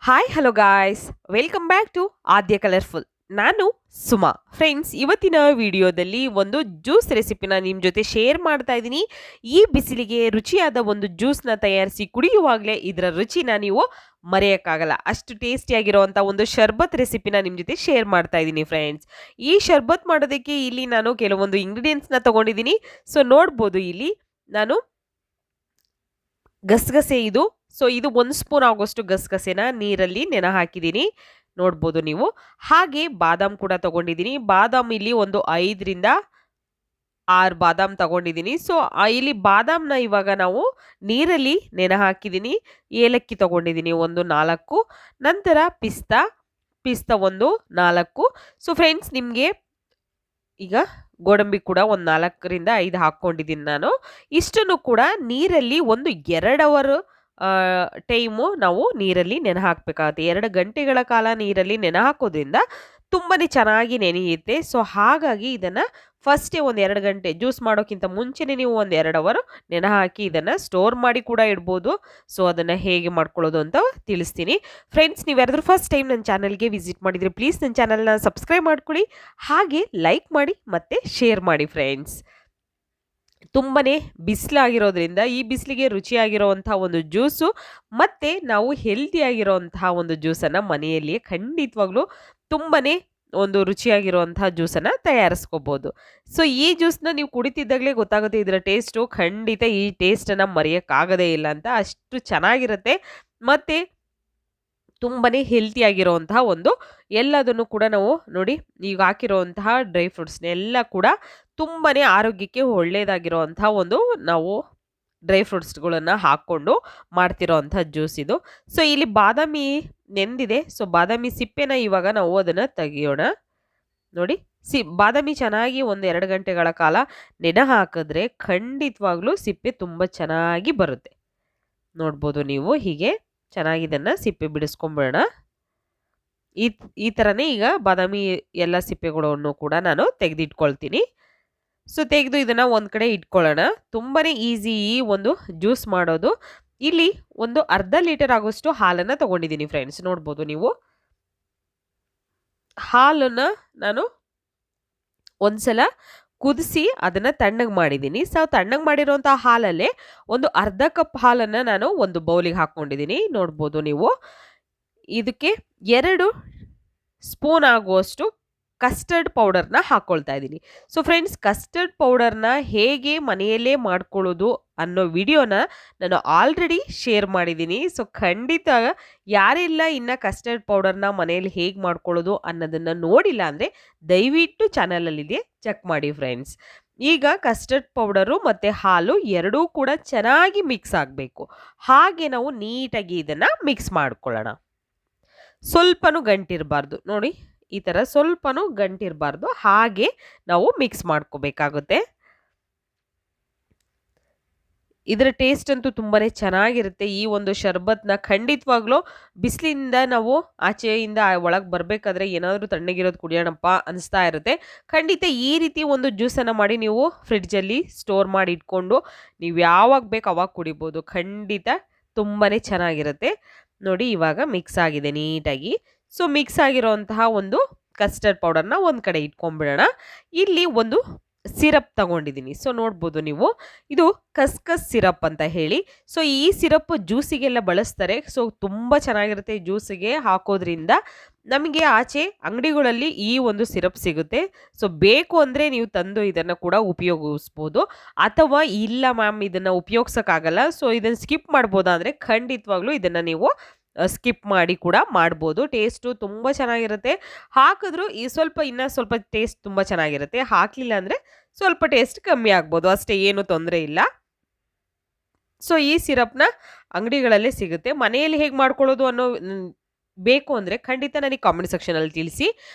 Hi hello guys, welcome back to Aadya colourful. ನಾನು Suma. Friends, ಇವತ್ತಿನ ವಿಡಿಯೋದಲ್ಲಿ ಒಂದು ಜ್ಯೂಸ್ ರೆಸಿಪಿನ ನಿಮ್ಮ ಜೊತೆ ಶೇರ್ ಮಾಡ್ತಾ ಇದ್ದೀನಿ. ಈ ಬಿಸಿಲಿಗೆ ರುಚಿಯಾದ ಒಂದು ಜ್ಯೂಸ್ನ ತಯಾರಿಸಿ ಕುಡಿಯುವಾಗಲೇ ಇದರ ರುಚಿನ ನೀವು ಮರೆಯೋಕ್ಕಾಗಲ್ಲ. ಅಷ್ಟು ಟೇಸ್ಟಿಯಾಗಿರೋವಂಥ ಒಂದು ಶರ್ಬತ್ ರೆಸಿಪಿನ ನಿಮ್ಮ ಜೊತೆ ಶೇರ್ ಮಾಡ್ತಾ ಇದ್ದೀನಿ ಫ್ರೆಂಡ್ಸ್. ಈ ಶರ್ಬತ್ ಮಾಡೋದಕ್ಕೆ ಇಲ್ಲಿ ನಾನು ಕೆಲವೊಂದು ಇಂಗ್ರೀಡಿಯೆಂಟ್ಸ್ನ ತೊಗೊಂಡಿದ್ದೀನಿ. ಸೊ ನೋಡ್ಬೋದು, ಇಲ್ಲಿ ನಾನು ಗಸಗಸೆ ಇದು ಇದು 1 ಸ್ಪೂನ್ ಆಗೋಷ್ಟು ಗಸಗಸೆನ ನೀರಲ್ಲಿ ನೆನೆ ಹಾಕಿದ್ದೀನಿ, ನೋಡ್ಬೋದು ನೀವು. ಹಾಗೆ ಬಾದಾಮ್ ಕೂಡ ತಗೊಂಡಿದ್ದೀನಿ. ಬಾದಾಮ್ ಇಲ್ಲಿ ಒಂದು 5ರಿಂದ 6 ಬಾದಾಮ್ ತಗೊಂಡಿದ್ದೀನಿ. ಇಲ್ಲಿ ಬಾದಾಮ್ನ ಇವಾಗ ನಾವು ನೀರಲ್ಲಿ ನೆನೆ ಹಾಕಿದ್ದೀನಿ. ಏಲಕ್ಕಿ ತಗೊಂಡಿದ್ದೀನಿ ಒಂದು 4. ನಂತರ ಪಿಸ್ತಾ ಒಂದು 4. ಫ್ರೆಂಡ್ಸ್, ನಿಮಗೆ ಈಗ ಗೋಡಂಬಿ ಕೂಡ ಒಂದು 4ರಿಂದ 5 ಹಾಕ್ಕೊಂಡಿದ್ದೀನಿ ನಾನು. ಇಷ್ಟನ್ನು ಕೂಡ ನೀರಲ್ಲಿ ಒಂದು 2 ಅವರ್ ಟೈಮು ನಾವು ನೀರಲ್ಲಿ ನೆನೆ ಹಾಕಬೇಕಾಗುತ್ತೆ. 2 ಗಂಟೆಗಳ ಕಾಲ ನೀರಲ್ಲಿ ನೆನೆ ಹಾಕೋದ್ರಿಂದ ತುಂಬಾ ಚೆನ್ನಾಗಿ ನೆನೆಯುತ್ತೆ. ಹಾಗಾಗಿ ಇದನ್ನು ಫಸ್ಟೇ ಒಂದು 2 ಗಂಟೆ ಜ್ಯೂಸ್ ಮಾಡೋಕ್ಕಿಂತ ಮುಂಚೆನೇ ನೀವು ಒಂದು 2 ಅವರ್ ನೆನೆ ಹಾಕಿ ಇದನ್ನು ಸ್ಟೋರ್ ಮಾಡಿ ಕೂಡ ಇಡ್ಬೋದು. ಅದನ್ನು ಹೇಗೆ ಮಾಡ್ಕೊಳ್ಳೋದು ಅಂತ ತಿಳಿಸ್ತೀನಿ. ಫ್ರೆಂಡ್ಸ್, ನೀವು ಯಾರಾದರೂ ಫಸ್ಟ್ ಟೈಮ್ ನನ್ನ ಚಾನಲ್ಗೆ ವಿಸಿಟ್ ಮಾಡಿದರೆ ಪ್ಲೀಸ್ ನನ್ನ ಚಾನಲ್ನ ಸಬ್ಸ್ಕ್ರೈಬ್ ಮಾಡ್ಕೊಳ್ಳಿ, ಹಾಗೆ ಲೈಕ್ ಮಾಡಿ ಮತ್ತು ಶೇರ್ ಮಾಡಿ ಫ್ರೆಂಡ್ಸ್. ತುಂಬಾ ಬಿಸಿಲಾಗಿರೋದ್ರಿಂದ ಈ ಬಿಸಿಲಿಗೆ ರುಚಿಯಾಗಿರೋವಂಥ ಒಂದು ಜ್ಯೂಸು ಮತ್ತು ನಾವು ಹೆಲ್ತಿಯಾಗಿರೋವಂತಹ ಒಂದು ಜ್ಯೂಸನ್ನು ಮನೆಯಲ್ಲಿಯೇ ಖಂಡಿತವಾಗ್ಲೂ ತುಂಬಾ ಒಂದು ರುಚಿಯಾಗಿರುವಂಥ ಜ್ಯೂಸನ್ನು ತಯಾರಿಸ್ಕೋಬೋದು. ಈ ಜ್ಯೂಸನ್ನ ನೀವು ಕುಡಿತಿದ್ದಾಗಲೇ ಗೊತ್ತಾಗುತ್ತೆ ಇದರ ಟೇಸ್ಟು. ಖಂಡಿತ ಈ ಟೇಸ್ಟನ್ನು ಮರೆಯೋಕ್ಕಾಗೋದೇ ಇಲ್ಲ ಅಂತ, ಅಷ್ಟು ಚೆನ್ನಾಗಿರುತ್ತೆ. ಮತ್ತು ತುಂಬಾ ಹೆಲ್ತಿಯಾಗಿರೋವಂತಹ ಒಂದು ಎಲ್ಲದನ್ನು ಕೂಡ ನಾವು ನೋಡಿ, ಈಗ ಹಾಕಿರೋವಂತಹ ಡ್ರೈ ಫ್ರೂಟ್ಸ್ನೆಲ್ಲ ಕೂಡ ತುಂಬಾ ಆರೋಗ್ಯಕ್ಕೆ ಒಳ್ಳೆಯದಾಗಿರೋವಂಥ ಒಂದು ನಾವು ಡ್ರೈ ಫ್ರೂಟ್ಸ್ಗಳನ್ನು ಹಾಕ್ಕೊಂಡು ಮಾಡ್ತಿರೋವಂಥ ಜ್ಯೂಸ್ ಇದು. ಇಲ್ಲಿ ಬಾದಾಮಿ ನೆಂದಿದೆ. ಬಾದಾಮಿ ಸಿಪ್ಪೆನ ಇವಾಗ ನಾವು ಅದನ್ನು ತೆಗಿಯೋಣ. ನೋಡಿ, ಬಾದಾಮಿ ಚೆನ್ನಾಗಿ ಒಂದು 2 ಗಂಟೆಗಳ ಕಾಲ ನೆನೆ ಹಾಕಿದ್ರೆ ಖಂಡಿತವಾಗ್ಲೂ ಸಿಪ್ಪೆ ತುಂಬ ಚೆನ್ನಾಗಿ ಬರುತ್ತೆ. ನೋಡ್ಬೋದು ನೀವು, ಹೀಗೆ ಚೆನ್ನಾಗಿ ಇದನ್ನು ಸಿಪ್ಪೆ ಬಿಡಿಸ್ಕೊಂಬಿಡೋಣ. ಈ ಥರನೇ ಈಗ ಬಾದಾಮಿ ಎಲ್ಲ ಸಿಪ್ಪೆಗಳನ್ನು ಕೂಡ ನಾನು ತೆಗೆದಿಟ್ಕೊಳ್ತೀನಿ. ತೆಗೆದು ಇದನ್ನು ಒಂದು ಕಡೆ ಇಟ್ಕೊಳ್ಳೋಣ. ತುಂಬಾ ಈಸಿ ಈ ಒಂದು ಜ್ಯೂಸ್ ಮಾಡೋದು. ಇಲ್ಲಿ ಒಂದು ಅರ್ಧ ಲೀಟರ್ ಆಗೋಷ್ಟು ಹಾಲನ್ನು ತಗೊಂಡಿದ್ದೀನಿ ಫ್ರೆಂಡ್ಸ್. ನೋಡ್ಬೋದು ನೀವು, ಹಾಲನ್ನು ನಾನು ಒಂದ್ಸಲ ಕುದಿಸಿ ಅದನ್ನು ತಣ್ಣಗೆ ಮಾಡಿದ್ದೀನಿ. ತಣ್ಣಗೆ ಮಾಡಿರೋಂಥ ಹಾಲಲ್ಲೇ ಒಂದು ಅರ್ಧ ಕಪ್ ಹಾಲನ್ನು ನಾನು ಒಂದು ಬೌಲಿಗೆ ಹಾಕ್ಕೊಂಡಿದ್ದೀನಿ. ನೋಡ್ಬೋದು ನೀವು, ಇದಕ್ಕೆ 2 ಸ್ಪೂನ್ ಆಗುವಷ್ಟು ಕಸ್ಟರ್ಡ್ ಪೌಡರ್ನ ಹಾಕ್ಕೊಳ್ತಾ ಇದ್ದೀನಿ. ಫ್ರೆಂಡ್ಸ್, ಕಸ್ಟರ್ಡ್ ಪೌಡರ್ನ ಹೇಗೆ ಮನೆಯಲ್ಲೇ ಮಾಡ್ಕೊಳ್ಳೋದು ಅನ್ನೋ ವಿಡಿಯೋನ ನಾನು ಆಲ್ರೆಡಿ ಶೇರ್ ಮಾಡಿದ್ದೀನಿ. ಖಂಡಿತ ಯಾರೆಲ್ಲ ಇನ್ನು ಕಸ್ಟರ್ಡ್ ಪೌಡರ್ನ ಮನೆಯಲ್ಲಿ ಹೇಗೆ ಮಾಡ್ಕೊಳ್ಳೋದು ಅನ್ನೋದನ್ನು ನೋಡಿಲ್ಲ ಅಂದರೆ ದಯವಿಟ್ಟು ಚಾನಲಲ್ಲಿದೆ, ಚೆಕ್ ಮಾಡಿ ಫ್ರೆಂಡ್ಸ್. ಈಗ ಕಸ್ಟರ್ಡ್ ಪೌಡರು ಮತ್ತು ಹಾಲು ಎರಡೂ ಕೂಡ ಚೆನ್ನಾಗಿ ಮಿಕ್ಸ್ ಆಗಬೇಕು. ಹಾಗೆ ನಾವು ನೀಟಾಗಿ ಇದನ್ನು ಮಿಕ್ಸ್ ಮಾಡ್ಕೊಳ್ಳೋಣ. ಸ್ವಲ್ಪನೂ ಗಂಟಿರಬಾರ್ದು. ನೋಡಿ, ಈ ಥರ ಸ್ವಲ್ಪನೂ ಗಂಟಿರಬಾರ್ದು, ಹಾಗೆ ನಾವು ಮಿಕ್ಸ್ ಮಾಡ್ಕೋಬೇಕಾಗುತ್ತೆ. ಇದರ ಟೇಸ್ಟ್ ಅಂತೂ ತುಂಬಾ ಚೆನ್ನಾಗಿರುತ್ತೆ. ಈ ಒಂದು ಶರ್ಬತ್ನ ಖಂಡಿತವಾಗ್ಲೂ ಬಿಸಿಲಿಂದ ನಾವು ಆಚೆಯಿಂದ ಒಳಗೆ ಬರಬೇಕಾದ್ರೆ ಏನಾದರೂ ತಣ್ಣಗಿರೋದು ಕುಡಿಯೋಣಪ್ಪ ಅನಿಸ್ತಾ ಇರುತ್ತೆ. ಖಂಡಿತ ಈ ರೀತಿ ಒಂದು ಜ್ಯೂಸನ್ನು ಮಾಡಿ ನೀವು ಫ್ರಿಡ್ಜಲ್ಲಿ ಸ್ಟೋರ್ ಮಾಡಿ ಇಟ್ಕೊಂಡು ನೀವು ಯಾವಾಗ ಬೇಕು ಅವಾಗ ಕುಡಿಬೋದು. ಖಂಡಿತ ತುಂಬಾ ಚೆನ್ನಾಗಿರುತ್ತೆ. ನೋಡಿ, ಇವಾಗ ಮಿಕ್ಸ್ ಆಗಿದೆ ನೀಟಾಗಿ. ಮಿಕ್ಸ್ ಆಗಿರೋಂತಹ ಒಂದು ಕಸ್ಟರ್ಡ್ ಪೌಡರ್ನ ಒಂದು ಕಡೆ ಇಟ್ಕೊಂಡ್ಬಿಡೋಣ. ಇಲ್ಲಿ ಒಂದು ಸಿರಪ್ ತಗೊಂಡಿದ್ದೀನಿ. ನೋಡ್ಬೋದು ನೀವು, ಇದು ಕಸ್ಕಸ್ ಸಿರಪ್ ಅಂತ ಹೇಳಿ. ಈ ಸಿರಪ್ ಜ್ಯೂಸಿಗೆಲ್ಲ ಬಳಸ್ತಾರೆ. ತುಂಬ ಚೆನ್ನಾಗಿರುತ್ತೆ. ಜ್ಯೂಸಿಗೆ ಹಾಕೋದ್ರಿಂದ ನಮಗೆ ಆಚೆ ಅಂಗಡಿಗಳಲ್ಲಿ ಈ ಒಂದು ಸಿರಪ್ ಸಿಗುತ್ತೆ. ಬೇಕು ಅಂದರೆ ನೀವು ತಂದು ಇದನ್ನು ಕೂಡ ಉಪಯೋಗಿಸ್ಬೋದು. ಅಥವಾ ಇಲ್ಲ ಮ್ಯಾಮ್, ಇದನ್ನು ಉಪಯೋಗಿಸೋಕ್ಕಾಗಲ್ಲ, ಇದನ್ನು ಸ್ಕಿಪ್ ಮಾಡ್ಬೋದಾ ಅಂದರೆ ಖಂಡಿತವಾಗ್ಲೂ ಇದನ್ನು ನೀವು ಸ್ಕಿಪ್ ಮಾಡಿ ಕೂಡ ಮಾಡ್ಬೋದು. ಟೇಸ್ಟು ತುಂಬ ಚೆನ್ನಾಗಿರುತ್ತೆ. ಹಾಕಿದ್ರು ಇನ್ನೂ ಸ್ವಲ್ಪ ಟೇಸ್ಟ್ ತುಂಬ ಚೆನ್ನಾಗಿರುತ್ತೆ. ಹಾಕಲಿಲ್ಲ ಅಂದರೆ ಸ್ವಲ್ಪ ಟೇಸ್ಟ್ ಕಮ್ಮಿ ಆಗ್ಬೋದು, ಅಷ್ಟೇ, ಏನೂ ತೊಂದರೆ ಇಲ್ಲ. ಈ ಸಿರಪ್ನ ಅಂಗಡಿಗಳಲ್ಲೇ ಸಿಗುತ್ತೆ. ಮನೆಯಲ್ಲಿ ಹೇಗೆ ಮಾಡ್ಕೊಳ್ಳೋದು ಅನ್ನೋ ಬೇಕು ಅಂದರೆ ಖಂಡಿತ ನನಗೆ ಕಾಮೆಂಟ್ ಸೆಕ್ಷನಲ್ಲಿ ತಿಳಿಸಿ.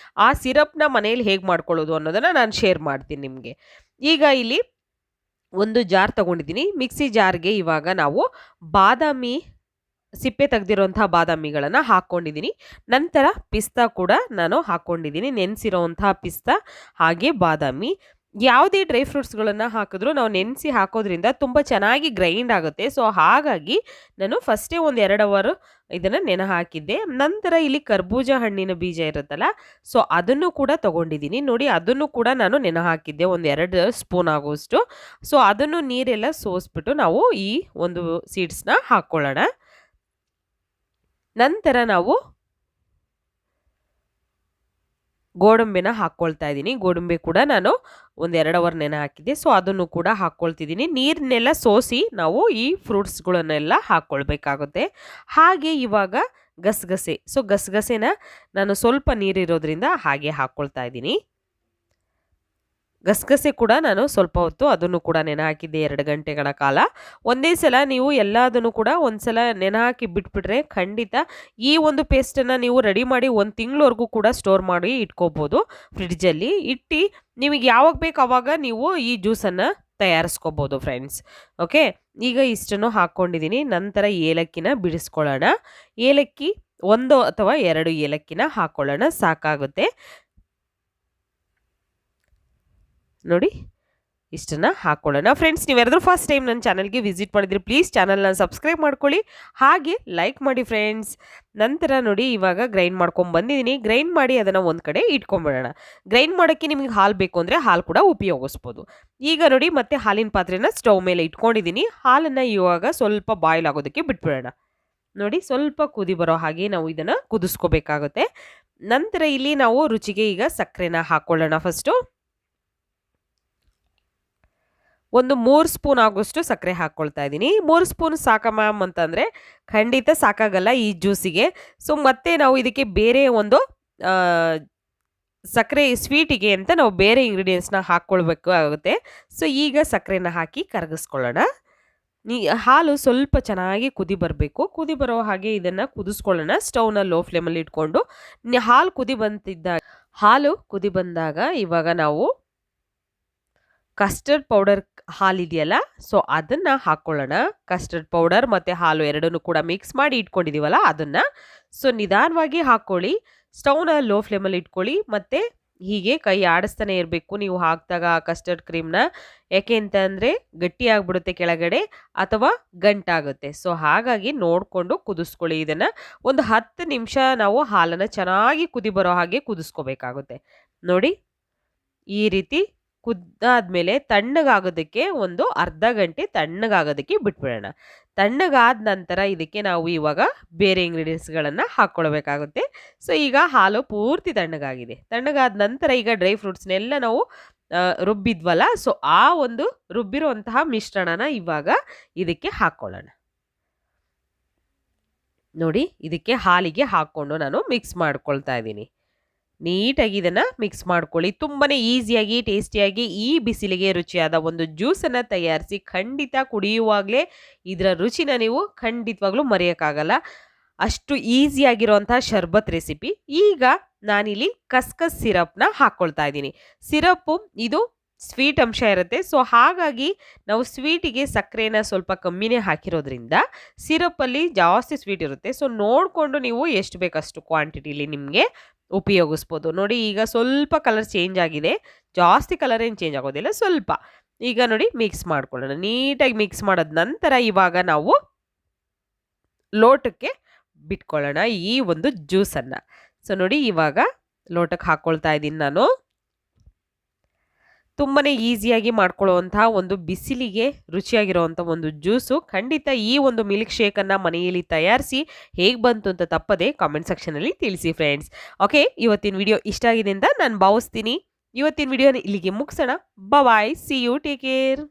ಆ ಸಿರಪ್ನ ಮನೆಯಲ್ಲಿ ಹೇಗೆ ಮಾಡ್ಕೊಳ್ಳೋದು ಅನ್ನೋದನ್ನು ನಾನು ಶೇರ್ ಮಾಡ್ತೀನಿ ನಿಮಗೆ. ಈಗ ಇಲ್ಲಿ ಒಂದು ಜಾರ್ ತೊಗೊಂಡಿದ್ದೀನಿ. ಮಿಕ್ಸಿ ಜಾರ್ಗೆ ಇವಾಗ ನಾವು ಬಾದಾಮಿ ಸಿಪ್ಪೆ ತೆಗೆದಿರೋಂಥ ಬಾದಾಮಿಗಳನ್ನು ಹಾಕ್ಕೊಂಡಿದ್ದೀನಿ. ನಂತರ ಪಿಸ್ತಾ ಕೂಡ ನಾನು ಹಾಕ್ಕೊಂಡಿದ್ದೀನಿ, ನೆನೆಸಿರೋವಂಥ ಪಿಸ್ತಾ ಹಾಗೆ ಬಾದಾಮಿ. ಯಾವುದೇ ಡ್ರೈ ಫ್ರೂಟ್ಸ್ಗಳನ್ನು ಹಾಕಿದ್ರೂ ನಾವು ನೆನೆಸಿ ಹಾಕೋದ್ರಿಂದ ತುಂಬ ಚೆನ್ನಾಗಿ ಗ್ರೈಂಡ್ ಆಗುತ್ತೆ. ಹಾಗಾಗಿ ನಾನು ಫಸ್ಟೇ ಒಂದು 2 ಅವರ್ ಇದನ್ನು ನೆನೆ ಹಾಕಿದ್ದೆ. ನಂತರ ಇಲ್ಲಿ ಕರ್ಬೂಜ ಹಣ್ಣಿನ ಬೀಜ ಇರುತ್ತಲ್ಲ, ಸೊ ಅದನ್ನು ಕೂಡ ತಗೊಂಡಿದ್ದೀನಿ. ನೋಡಿ ಅದನ್ನು ಕೂಡ ನಾನು ನೆನೆ ಹಾಕಿದ್ದೆ ಒಂದು 2 ಸ್ಪೂನ್ ಆಗುವಷ್ಟು. ಸೊ ಅದನ್ನು ನೀರೆಲ್ಲ ಸೋಸ್ಬಿಟ್ಟು ನಾವು ಈ ಒಂದು ಸೀಡ್ಸ್ನ ಹಾಕ್ಕೊಳ್ಳೋಣ. ನಂತರ ನಾವು ಗೋಡಂಬಿನ ಹಾಕ್ಕೊಳ್ತಾ ಇದ್ದೀನಿ. ಗೋಡಂಬಿ ಕೂಡ ನಾನು ಒಂದು 2 ಅವರ್ ನೆನೆ ಹಾಕಿದ್ದೆ. ಸೊ ಅದನ್ನು ಕೂಡ ಹಾಕ್ಕೊಳ್ತಿದ್ದೀನಿ. ನೀರನ್ನೆಲ್ಲ ಸೋಸಿ ನಾವು ಈ ಫ್ರೂಟ್ಸ್ಗಳನ್ನೆಲ್ಲ ಹಾಕ್ಕೊಳ್ಬೇಕಾಗುತ್ತೆ. ಹಾಗೆ ಇವಾಗ ಗಸಗಸೆ. ಸೊ ಗಸಗಸೆನ ನಾನು ಸ್ವಲ್ಪ ನೀರಿರೋದ್ರಿಂದ ಹಾಗೆ ಹಾಕ್ಕೊಳ್ತಾ ಇದ್ದೀನಿ. ಗಸಗಸೆ ಕೂಡ ನಾನು ಸ್ವಲ್ಪ ಹೊತ್ತು ಅದನ್ನು ಕೂಡ ನೆನೆ ಹಾಕಿದ್ದೆ 2 ಗಂಟೆಗಳ ಕಾಲ. ಒಂದೇ ಸಲ ನೀವು ಎಲ್ಲದನ್ನು ಕೂಡ ಒಂದ್ಸಲ ನೆನೆ ಹಾಕಿ ಬಿಟ್ಬಿಟ್ರೆ ಖಂಡಿತ ಈ ಒಂದು ಪೇಸ್ಟನ್ನು ನೀವು ರೆಡಿ ಮಾಡಿ 1 ತಿಂಗಳವರೆಗೂ ಕೂಡ ಸ್ಟೋರ್ ಮಾಡಿ ಇಟ್ಕೋಬೋದು ಫ್ರಿಡ್ಜಲ್ಲಿ. ಇಟ್ಟು ನಿಮಗೆ ಯಾವಾಗ ಬೇಕು ಆವಾಗ ನೀವು ಈ ಜ್ಯೂಸನ್ನು ತಯಾರಿಸ್ಕೋಬೋದು ಫ್ರೆಂಡ್ಸ್. ಓಕೆ, ಈಗ ಇಷ್ಟನ್ನು ಹಾಕ್ಕೊಂಡಿದ್ದೀನಿ. ನಂತರ ಏಲಕ್ಕಿನ ಬಿಡಿಸ್ಕೊಳ್ಳೋಣ. ಏಲಕ್ಕಿ 1 ಅಥವಾ 2 ಏಲಕ್ಕಿನ ಹಾಕ್ಕೊಳ್ಳೋಣ, ಸಾಕಾಗುತ್ತೆ. ನೋಡಿ ಇಷ್ಟನ್ನು ಹಾಕ್ಕೊಳ್ಳೋಣ. ಫ್ರೆಂಡ್ಸ್, ನೀವ್ಯಾರಾದ್ರೂ ಫಸ್ಟ್ ಟೈಮ್ ನನ್ನ ಚಾನಲ್ಗೆ ವಿಸಿಟ್ ಮಾಡಿದ್ರೆ ಪ್ಲೀಸ್ ಚಾನಲ್ನ ಸಬ್ಸ್ಕ್ರೈಬ್ ಮಾಡ್ಕೊಳ್ಳಿ, ಹಾಗೆ ಲೈಕ್ ಮಾಡಿ ಫ್ರೆಂಡ್ಸ್. ನಂತರ ನೋಡಿ ಇವಾಗ ಗ್ರೈಂಡ್ ಮಾಡ್ಕೊಂಡು ಬಂದಿದ್ದೀನಿ. ಗ್ರೈಂಡ್ ಮಾಡಿ ಅದನ್ನು ಒಂದು ಕಡೆ ಇಟ್ಕೊಂಡ್ಬಿಡೋಣ. ಗ್ರೈಂಡ್ ಮಾಡೋಕ್ಕೆ ನಿಮಗೆ ಹಾಲು ಬೇಕು ಅಂದರೆ ಹಾಲು ಕೂಡ ಉಪಯೋಗಿಸ್ಬೋದು. ಈಗ ನೋಡಿ ಮತ್ತೆ ಹಾಲಿನ ಪಾತ್ರೆನ ಸ್ಟವ್ ಮೇಲೆ ಇಟ್ಕೊಂಡಿದ್ದೀನಿ. ಹಾಲನ್ನು ಇವಾಗ ಸ್ವಲ್ಪ ಬಾಯ್ಲ್ ಆಗೋದಕ್ಕೆ ಬಿಟ್ಬಿಡೋಣ. ನೋಡಿ ಸ್ವಲ್ಪ ಕುದಿ ಬರೋ ಹಾಗೆ ನಾವು ಇದನ್ನು ಕುದಿಸ್ಕೋಬೇಕಾಗುತ್ತೆ. ನಂತರ ಇಲ್ಲಿ ನಾವು ರುಚಿಗೆ ಈಗ ಸಕ್ಕರೆನ ಹಾಕ್ಕೊಳ್ಳೋಣ. ಫಸ್ಟು ಒಂದು 3 ಸ್ಪೂನ್ ಆಗೋಷ್ಟು ಸಕ್ಕರೆ ಹಾಕ್ಕೊಳ್ತಾ ಇದ್ದೀನಿ. 3 ಸ್ಪೂನ್ ಸಾಕ ಮ್ಯಾಮ್ ಅಂತಂದರೆ ಖಂಡಿತ ಸಾಕಾಗಲ್ಲ ಈ ಜ್ಯೂಸಿಗೆ. ಸೊ ಮತ್ತೆ ನಾವು ಇದಕ್ಕೆ ಬೇರೆ ಒಂದು ಸಕ್ಕರೆ ಸ್ವೀಟಿಗೆ ಅಂತ ನಾವು ಬೇರೆ ಇಂಗ್ರೀಡಿಯೆಂಟ್ಸ್ನ ಹಾಕ್ಕೊಳ್ಬೇಕು ಆಗುತ್ತೆ. ಸೊ ಈಗ ಸಕ್ಕರೆನ ಹಾಕಿ ಕರಗಿಸ್ಕೊಳ್ಳೋಣ. ಹಾಲು ಸ್ವಲ್ಪ ಚೆನ್ನಾಗಿ ಕುದಿ ಬರಬೇಕು. ಕುದಿ ಬರೋ ಹಾಗೆ ಇದನ್ನು ಕುದಿಸ್ಕೊಳ್ಳೋಣ. ಸ್ಟವ್ನ ಲೋ ಫ್ಲೇಮಲ್ಲಿ ಇಟ್ಕೊಂಡು ಹಾಲು ಕುದಿ ಬಂದಾಗ ಇವಾಗ ನಾವು ಕಸ್ಟರ್ಡ್ ಪೌಡರ್ ಹಾಲಿದೆಯಲ್ಲ, ಸೊ ಅದನ್ನು ಹಾಕ್ಕೊಳ್ಳೋಣ. ಕಸ್ಟರ್ಡ್ ಪೌಡರ್ ಮತ್ತು ಹಾಲು ಎರಡನ್ನೂ ಕೂಡ ಮಿಕ್ಸ್ ಮಾಡಿ ಇಟ್ಕೊಂಡಿದ್ದೀವಲ್ಲ ಅದನ್ನು. ಸೊ ನಿಧಾನವಾಗಿ ಹಾಕ್ಕೊಳ್ಳಿ. ಸ್ಟವ್ನ ಲೋ ಫ್ಲೇಮಲ್ಲಿ ಇಟ್ಕೊಳ್ಳಿ. ಮತ್ತು ಹೀಗೆ ಕೈ ಆಡಿಸ್ತಾನೆ ಇರಬೇಕು ನೀವು ಹಾಕಿದಾಗ ಕಸ್ಟರ್ಡ್ ಕ್ರೀಮ್ನ. ಯಾಕೆ ಅಂತಂದರೆ ಗಟ್ಟಿಯಾಗ್ಬಿಡುತ್ತೆ ಕೆಳಗಡೆ ಅಥವಾ ಗಂಟಾಗುತ್ತೆ. ಸೊ ಹಾಗಾಗಿ ನೋಡಿಕೊಂಡು ಕುದಿಸ್ಕೊಳ್ಳಿ. ಇದನ್ನು ಒಂದು 10 ನಿಮಿಷ ನಾವು ಹಾಲನ್ನು ಚೆನ್ನಾಗಿ ಕುದಿ ಬರೋ ಹಾಗೆ ಕುದಿಸ್ಕೋಬೇಕಾಗುತ್ತೆ. ನೋಡಿ ಈ ರೀತಿ ಕುದ್ದಾದ್ಮೇಲೆ ತಣ್ಣಗಾಗೋದಕ್ಕೆ ಒಂದು ಅರ್ಧ ಗಂಟೆ ತಣ್ಣಗಾಗೋದಕ್ಕೆ ಬಿಟ್ಬಿಡೋಣ. ತಣ್ಣಗಾದ ನಂತರ ಇದಕ್ಕೆ ನಾವು ಇವಾಗ ಬೇರೆ ಇಂಗ್ರೀಡಿಯೆಂಟ್ಸ್ಗಳನ್ನು ಹಾಕ್ಕೊಳ್ಬೇಕಾಗುತ್ತೆ. ಸೊ ಈಗ ಹಾಲು ಪೂರ್ತಿ ತಣ್ಣಗಾಗಿದೆ. ತಣ್ಣಗಾದ ನಂತರ ಈಗ ಡ್ರೈ ಫ್ರೂಟ್ಸ್ನೆಲ್ಲ ನಾವು ರುಬ್ಬಿದ್ವಲ್ಲ, ಸೊ ಆ ಒಂದು ರುಬ್ಬಿರುವಂತಹ ಮಿಶ್ರಣನ ಇವಾಗ ಇದಕ್ಕೆ ಹಾಕ್ಕೊಳ್ಳೋಣ. ನೋಡಿ ಇದಕ್ಕೆ ಹಾಲಿಗೆ ಹಾಕ್ಕೊಂಡು ನಾನು ಮಿಕ್ಸ್ ಮಾಡ್ಕೊಳ್ತಾ ಇದ್ದೀನಿ. ನೀಟಾಗಿ ಇದನ್ನು ಮಿಕ್ಸ್ ಮಾಡ್ಕೊಳ್ಳಿ. ತುಂಬಾ ಈಸಿಯಾಗಿ ಟೇಸ್ಟಿಯಾಗಿ ಈ ಬಿಸಿಲಿಗೆ ರುಚಿಯಾದ ಒಂದು ಜ್ಯೂಸನ್ನು ತಯಾರಿಸಿ ಖಂಡಿತ ಕುಡಿಯುವಾಗಲೇ ಇದರ ರುಚಿನ ನೀವು ಖಂಡಿತವಾಗ್ಲೂ ಮರೆಯೋಕ್ಕಾಗಲ್ಲ. ಅಷ್ಟು ಈಸಿಯಾಗಿರೋಂಥ ಶರ್ಬತ್ ರೆಸಿಪಿ. ಈಗ ನಾನಿಲ್ಲಿ ಕಸ್ಕಸ್ ಸಿರಪ್ನ ಹಾಕ್ಕೊಳ್ತಾ ಇದ್ದೀನಿ. ಸಿರಪ್ಪು ಇದು ಸ್ವೀಟ್ ಅಂಶ ಇರುತ್ತೆ. ಸೊ ಹಾಗಾಗಿ ನಾವು ಸ್ವೀಟಿಗೆ ಸಕ್ಕರೆನ ಸ್ವಲ್ಪ ಕಮ್ಮಿನೇ ಹಾಕಿರೋದ್ರಿಂದ ಸಿರಪ್ಪಲ್ಲಿ ಜಾಸ್ತಿ ಸ್ವೀಟ್ ಇರುತ್ತೆ. ಸೊ ನೋಡಿಕೊಂಡು ನೀವು ಎಷ್ಟು ಬೇಕಷ್ಟು ಕ್ವಾಂಟಿಟಿಲಿ ನಿಮಗೆ ಉಪಯೋಗಿಸ್ಬೋದು. ನೋಡಿ ಈಗ ಸ್ವಲ್ಪ ಕಲರ್ ಚೇಂಜ್ ಆಗಿದೆ. ಜಾಸ್ತಿ ಕಲರ್ ಏನು ಚೇಂಜ್ ಆಗೋದಿಲ್ಲ, ಸ್ವಲ್ಪ. ಈಗ ನೋಡಿ ಮಿಕ್ಸ್ ಮಾಡ್ಕೊಳ್ಳೋಣ. ನೀಟಾಗಿ ಮಿಕ್ಸ್ ಮಾಡಿದ ನಂತರ ಇವಾಗ ನಾವು ಲೋಟಕ್ಕೆ ಬಿಟ್ಕೊಳ್ಳೋಣ ಈ ಒಂದು ಜ್ಯೂಸನ್ನು. ಸೊ ನೋಡಿ ಇವಾಗ ಲೋಟಕ್ಕೆ ಹಾಕ್ಕೊಳ್ತಾ ಇದ್ದೀನಿ ನಾನು. ತುಂಬಾ ಈಸಿಯಾಗಿ ಮಾಡ್ಕೊಳ್ಳುವಂತಹ ಒಂದು ಬಿಸಿಲಿಗೆ ರುಚಿಯಾಗಿರುವಂಥ ಒಂದು ಜ್ಯೂಸು. ಖಂಡಿತ ಈ ಒಂದು ಮಿಲ್ಕ್ ಶೇಕನ್ನು ಮನೆಯಲ್ಲಿ ತಯಾರಿಸಿ ಹೇಗೆ ಬಂತು ಅಂತ ತಪ್ಪದೆ ಕಾಮೆಂಟ್ ಸೆಕ್ಷನಲ್ಲಿ ತಿಳಿಸಿ ಫ್ರೆಂಡ್ಸ್. ಓಕೆ, ಇವತ್ತಿನ ವಿಡಿಯೋ ಇಷ್ಟ ಆಗಿದೆ ಅಂತ ನಾನು ಭಾವಿಸ್ತೀನಿ. ಇವತ್ತಿನ ವಿಡಿಯೋನ ಇಲ್ಲಿಗೆ ಮುಗಿಸೋಣ. ಬಾಯ್, ಸಿ ಯು, ಟೇಕ್ ಕೇರ್.